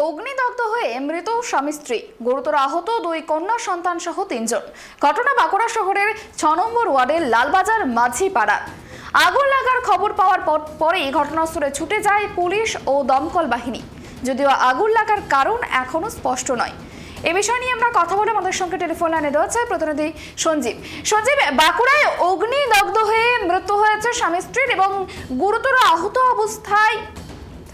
অগ্নিদগ্ধ হয়ে মৃত স্বামী স্ত্রী, গুরুতর আহত দুই কন্যা সন্তান সহ ৩ জন। ঘটনা বাঁকুড়া শহরের ৬ নম্বর ওয়ার্ডের লালবাজার মাঝিপাড়া। আগুন লাগার খবর পাওয়ার পরেই ঘটনাস্থলে ছুটে যায় পুলিশ ও দমকল বাহিনী। যদিও আগুন লাগার কারণ এখনো স্পষ্ট নয়। এ বিষয় নিয়ে আমরা কথা বলে আমাদের সঙ্গে টেলিফোন লাইনে রয়েছে প্রতিনিধি সঞ্জীব। বাঁকুড়ায় অগ্নিদগ্ধ হয়ে মৃত্যু হয়েছে স্বামী স্ত্রীর এবং গুরুতর আহত অবস্থায়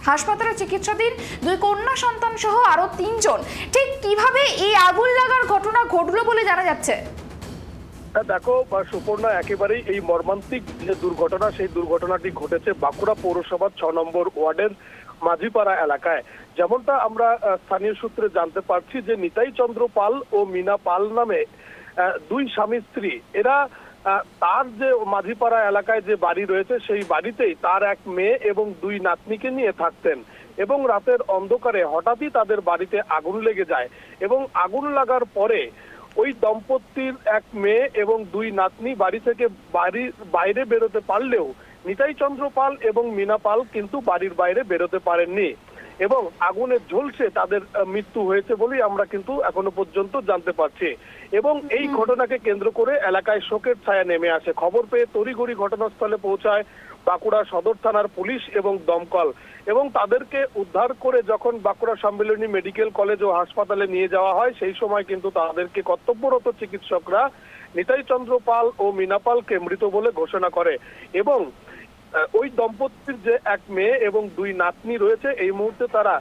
হাসপাতালে চিকিৎসাধীন দুই কন্যা সন্তান সহ আরো ৩ জন। ঠিক কিভাবে এই আগুন লাগার ঘটনা ঘটলো বলে জানা যাচ্ছে? দেখো সুপর্ণা, একেবারেই এই মর্মান্তিক যে দুর্ঘটনা, সেই দুর্ঘটনাটি ঘটেছে বাঁকুড়া পৌরসভার ৬ নম্বর ওয়ার্ডের মাঝিপাড়া এলাকায়। যেমনটা আমরা স্থানীয় সূত্রে জানতে পারছি যে নিতাই চন্দ্র পাল ও মিনা পাল নামে দুই স্বামী স্ত্রী, এরা তার যে মাঝিপাড়া এলাকায় যে বাড়ি রয়েছে সেই বাড়িতেই তার এক মেয়ে এবং দুই নাতনিকে নিয়ে থাকতেন এবং রাতের অন্ধকারে হঠাৎই তাদের বাড়িতে আগুন লেগে যায় এবং আগুন লাগার পরে ওই দম্পতির এক মেয়ে এবং দুই নাতনি বাড়ি থেকে বাইরে বেরোতে পারলেও নিতাই চন্দ্র পাল এবং মিনা পাল কিন্তু বাড়ির বাইরে বেরোতে পারেননি এবং আগুনে ঝলসে তাদের মৃত্যু হয়েছে বলেই আমরা কিন্তু এখনো পর্যন্ত জানতে পারছি। এবং এই ঘটনাকে কেন্দ্র করে এলাকায় শোকের ছায়া নেমে আসে। খবর পেয়ে তড়িঘড়ি ঘটনাস্থলে পৌঁছায় বাঁকুড়া সদর থানার পুলিশ এবং দমকল, এবং তাদেরকে উদ্ধার করে যখন বাঁকুড়া সম্মিলনী মেডিকেল কলেজ ও হাসপাতালে নিয়ে যাওয়া হয় সেই সময় কিন্তু তাদেরকে কর্তব্যরত চিকিৎসকরা নিতাই চন্দ্র পাল ও মিনা পালকে মৃত বলে ঘোষণা করে এবং ওই দম্পতির যে এক মেয়ে এবং দুই নাতনি রয়েছে এই মুহূর্তে তারা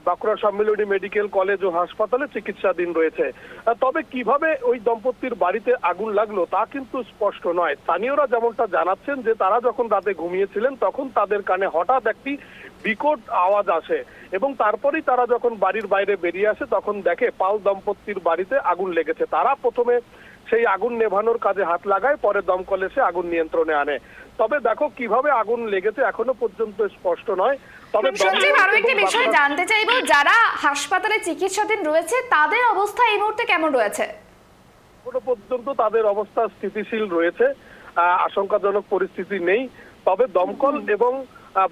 বাঁকুড়া সম্মিলনী মেডিকেল কলেজ ও হাসপাতালে চিকিৎসাধীন রয়েছে। তবে কিভাবে ওই দম্পতির বাড়িতে আগুন লাগলো তা কিন্তু স্পষ্ট নয়। স্থানীয়রা যেমনটা জানাচ্ছেন যে তারা যখন রাতে ঘুমিয়েছিলেন তখন তাদের কানে হঠাৎ একটি বিকট আওয়াজ আসে এবং তারপরেই তারা যখন বাড়ির বাইরে বেরিয়ে আসে তখন দেখে পাল দম্পতির বাড়িতে আগুন লেগেছে। তারা প্রথমে সেই আগুন নেভানোর কাজে হাত লাগায়, পরে দমকল এসে আগুন নিয়ন্ত্রণে আনে। তবে দেখো কিভাবে আগুন লেগেছে এখনো পর্যন্ত স্পষ্ট নয়। তবে আরো একটি বিষয় জানতে চাইবো, যারা হাসপাতালে চিকিৎসাধীন রয়েছে তাদের অবস্থা এই মুহূর্তে কেমন রয়েছে? এখনো পর্যন্ত তাদের অবস্থা স্থিতিশীল রয়েছে, আশঙ্কাজনক পরিস্থিতি নেই। তবে দমকল এবং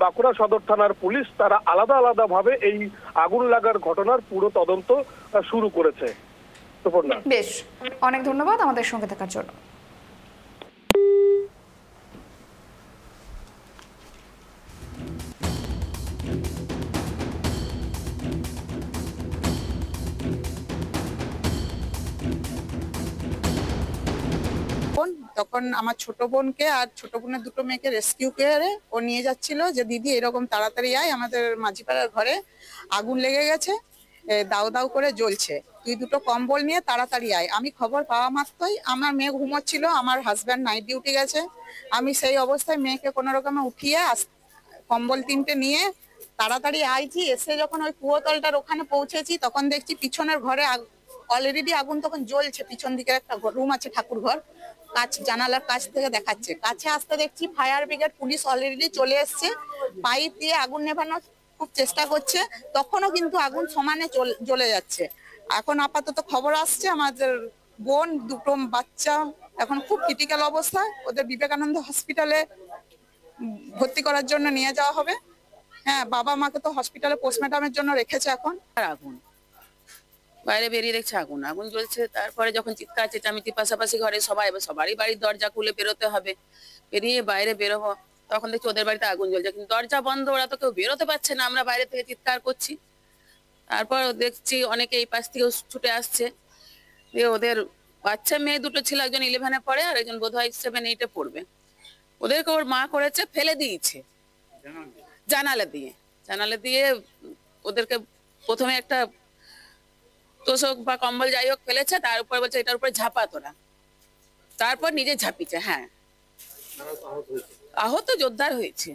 বাঁকুড়া সদর থানার পুলিশ তারা আলাদা আলাদা ভাবে এই আগুন লাগার ঘটনার পুরো তদন্ত শুরু করেছে। বেশ, অনেক ধন্যবাদ আমাদের সঙ্গে থাকার জন্য। তখন আমার ছোট বোনকে আর ছোট বোনের দুটো মেয়েকে রেস্কিউ করে ও নিয়ে যাচ্ছিল যে দিদি এরকম তাড়াতাড়ি আয়, আমাদের মাঝিপাড়ার ঘরে আগুন লেগে গেছে, দাউ দাউ করে জ্বলছে, তুই দুটো কম্বল নিয়ে তাড়াতাড়ি আয়। আমি খবর পাওয়া মাত্রই আমার মেয়ে ঘুমোচ্ছিল, আমার হাজব্যান্ড নাইট ডিউটি গেছে, আমি সেই অবস্থায় মেয়েকে কোনো রকমে উঠিয়ে কম্বল 3টে নিয়ে তাড়াতাড়ি আইছি। এসে যখন ওই কুয়োতলটার ওখানে পৌঁছেছি তখন দেখছি পিছনের ঘরে অলরেডি আগুন তখন জ্বলছে। পিছন দিকে একটা রুম আছে, ঠাকুর ঘর, কাছ জানালার কাছ থেকে দেখাচ্ছে। কাছে আসতে দেখছি ফায়ার ব্রিগেড পুলিশ অলরেডি চলে এসছে, পাইপ দিয়ে আগুন নেভানোর খুব চেষ্টা করছে, তখনও কিন্তু আগুন সমানে জ্বলে যাচ্ছে। এখন আপাতত খবর আসছে আমাদের বোন দুটো বাচ্চা এখন খুব ক্রিটিক্যাল অবস্থায়, ওদের বিবেকানন্দ হসপিটালে ভর্তি করার জন্য নিয়ে যাওয়া হবে। হ্যাঁ, বাবা মাকে তো হসপিটালে পোস্টমর্টমের জন্য রেখেছে। এখন আগুন বাইরে বেরিয়ে দেখছে আগুন আগুন জ্বলছে। তারপরে যখন চিৎকার চেঁচামেচি, পাশাপাশি ঘরে সবারই বাড়ির দরজা খুলে বেরোতে হবে, বেরিয়ে বাইরে বেরোবো, তখন দেখছি ওদের বাড়িতে আগুন জ্বলছে, কিন্তু দরজা বন্ধ, ওরা তো কেউ বেরোতে পারছে না, আমরা বাইরে থেকে চিৎকার করছি। তারপর দেখছি অনেকে এই পাশ থেকে ছুটে আসছে, ওদের বাচ্চা মেয়ে দুটো ছিল, একজন 11-এ পড়ে আর একজন বোধহয় 7-8-এ পড়বে। ওদেরকে ওর মা করেছে ফেলে দিয়েছে জানালা দিয়ে ওদেরকে প্রথমে একটা তোষক বা কম্বল যাই হোক ফেলেছে, তার উপর বলছে এটার উপরে ঝাপা তোরা, তারপর নিজে ঝাঁপিছে। হ্যাঁ, আহত জোরদার হয়েছে।